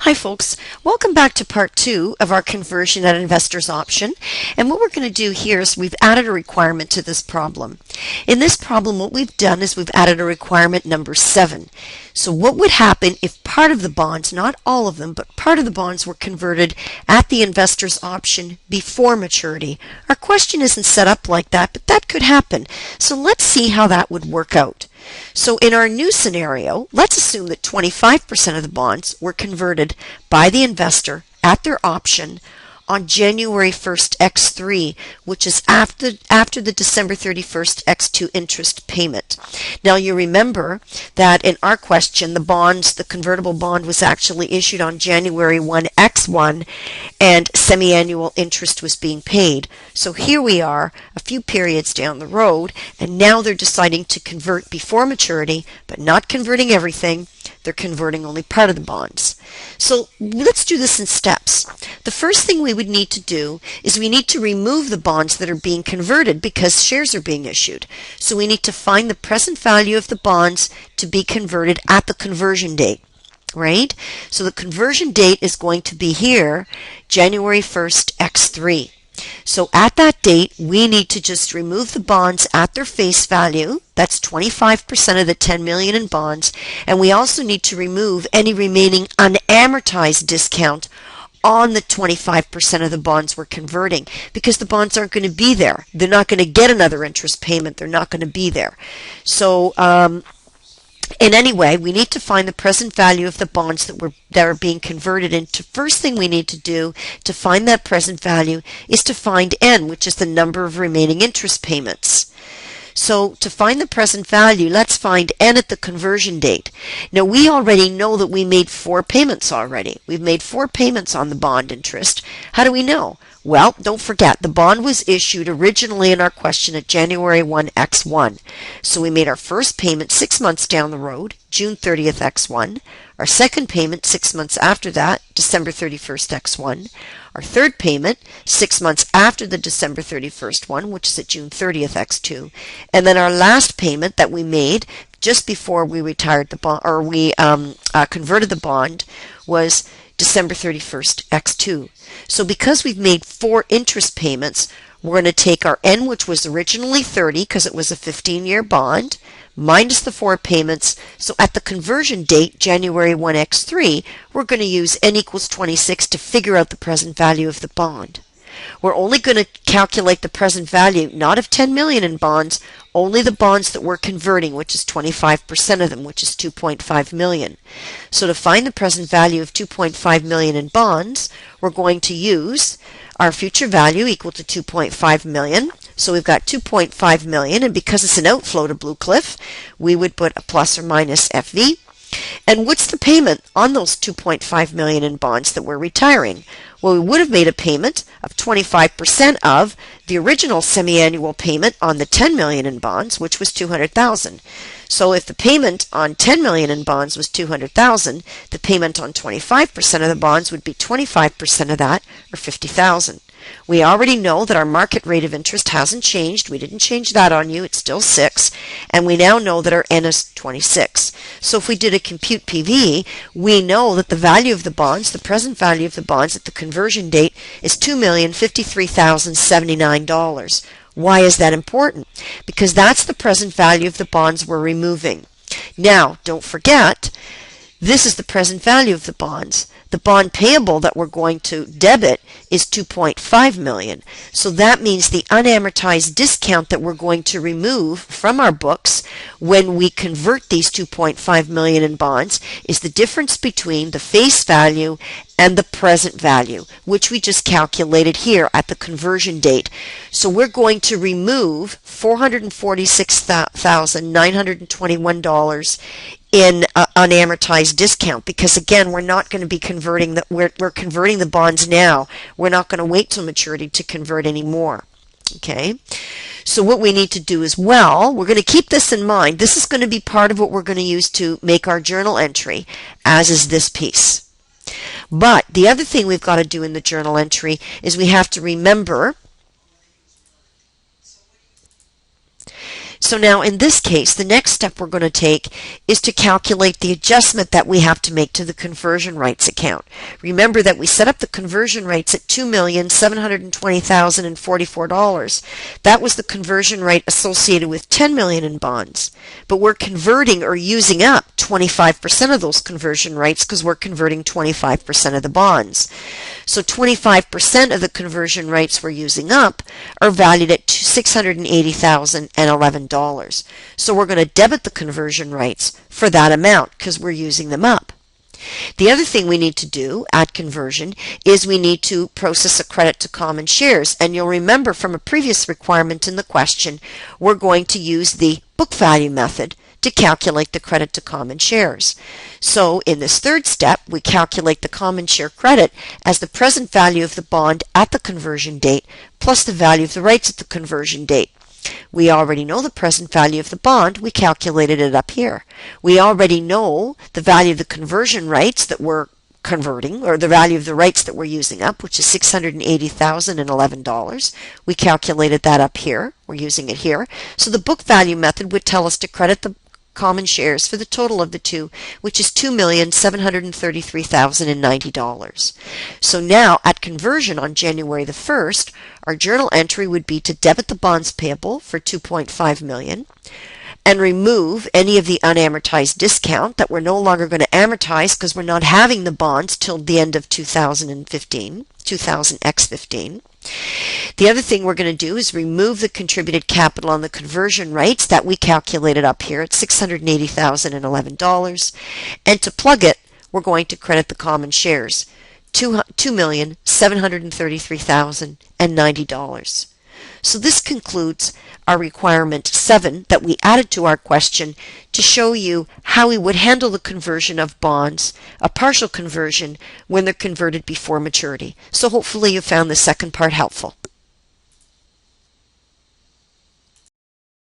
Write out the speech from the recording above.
Hi folks, welcome back to part 2 of our conversion at investor's option. And what we're going to do here is we've added a requirement to this problem. In this problem what we've done is we've added a requirement number 7. So what would happen if part of the bonds, not all of them, but part of the bonds were converted at the investor's option before maturity? Our question isn't set up like that, but that could happen. So let's see how that would work out. So in our new scenario, let's assume that 25% of the bonds were converted by the investor at their option on January 1st X3, which is after the December 31st X2 interest payment. Now you remember that in our question the convertible bond was actually issued on January 1 X1 and semi-annual interest was being paid. So here we are a few periods down the road, and now they're deciding to convert before maturity, but not converting everything. They're converting only part of the bonds. So let's do this in steps. The first thing we would need to do is we need to remove the bonds that are being converted because shares are being issued. So we need to find the present value of the bonds to be converted at the conversion date, right? So the conversion date is going to be here, January 1st X3. So at that date, we need to just remove the bonds at their face value. That's 25% of the 10 million in bonds. And we also need to remove any remaining unamortized discount on the 25% of the bonds we're converting, because the bonds aren't going to be there. They're not going to get another interest payment. They're not going to be there. So in any way, we need to find the present value of the bonds that are being converted into. First thing we need to do to find that present value is to find N, which is the number of remaining interest payments. So to find the present value, let's find N at the conversion date. Now we already know that we made 4 payments already. We've made 4 payments on the bond interest. How do we know? Well, don't forget, the bond was issued originally in our question at January 1 X1. So we made our first payment 6 months down the road, June 30th X1. Our second payment 6 months after that, December 31st X1. Our third payment 6 months after the December 31st one, which is at June 30th X2. And then our last payment that we made just before we retired the bond, or we converted the bond, was December 31st X2. So because we've made 4 interest payments, we're going to take our N, which was originally 30 because it was a 15-year bond, minus the 4 payments. So at the conversion date, January 1 X3, we're going to use N equals 26 to figure out the present value of the bond. We're only going to calculate the present value, not of 10 million in bonds, only the bonds that we're converting, which is 25% of them, which is 2.5 million. So to find the present value of 2.5 million in bonds, we're going to use our future value equal to 2.5 million. So we've got 2.5 million, and because it's an outflow to Blue Cliff, we would put a plus or minus FV. And what's the payment on those 2.5 million in bonds that we're retiring? Well, we would have made a payment of 25% of the original semi-annual payment on the 10 million in bonds, which was 200,000. So if the payment on 10 million in bonds was 200,000, the payment on 25% of the bonds would be 25% of that, or 50,000. We already know that our market rate of interest hasn't changed. We didn't change that on you. It's still 6. And we now know that our N is 26. So if we did a compute PV, we know that the value of the bonds, the present value of the bonds at the conversion date, is $2,053,079. Why is that important? Because that's the present value of the bonds we're removing. Now, don't forget, this is the present value of the bonds. The bond payable that we're going to debit is 2.5 million. So that means the unamortized discount that we're going to remove from our books when we convert these 2.5 million in bonds is the difference between the face value and the present value, which we just calculated here at the conversion date. So we're going to remove $446,921 in unamortized discount, because again, we're not going to be converting the, we're converting the bonds now. We're not going to wait till maturity to convert anymore. Okay, so what we need to do as well, we're going to keep this in mind. This is going to be part of what we're going to use to make our journal entry, as is this piece. But the other thing we've got to do in the journal entry is we have to remember So now in this case, the next step we're going to take is to calculate the adjustment that we have to make to the conversion rights account. Remember that we set up the conversion rights at $2,720,044. That was the conversion rate associated with $10 million in bonds. But we're converting or using up 25% of those conversion rights because we're converting 25% of the bonds. So 25% of the conversion rights we're using up are valued at $680,011. So we're going to debit the conversion rights for that amount because we're using them up. The other thing we need to do at conversion is we need to process a credit to common shares. And you'll remember from a previous requirement in the question, we're going to use the book value method to calculate the credit to common shares. So in this third step, we calculate the common share credit as the present value of the bond at the conversion date plus the value of the rights at the conversion date. We already know the present value of the bond. We calculated it up here. We already know the value of the conversion rights that we're converting, or the value of the rights that we're using up, which is $680,011. We calculated that up here. We're using it here. So the book value method would tell us to credit the common shares for the total of the two, which is $2,733,090. So now at conversion on January the 1st, our journal entry would be to debit the bonds payable for $2.5 million and remove any of the unamortized discount that we're no longer going to amortize because we're not having the bonds till the end of 2000x15. The other thing we're going to do is remove the contributed capital on the conversion rights that we calculated up here at $680,011. And to plug it, we're going to credit the common shares, $2,733,090. So this concludes our requirement 7 that we added to our question to show you how we would handle the conversion of bonds, a partial conversion, when they're converted before maturity. So hopefully you found the second part helpful.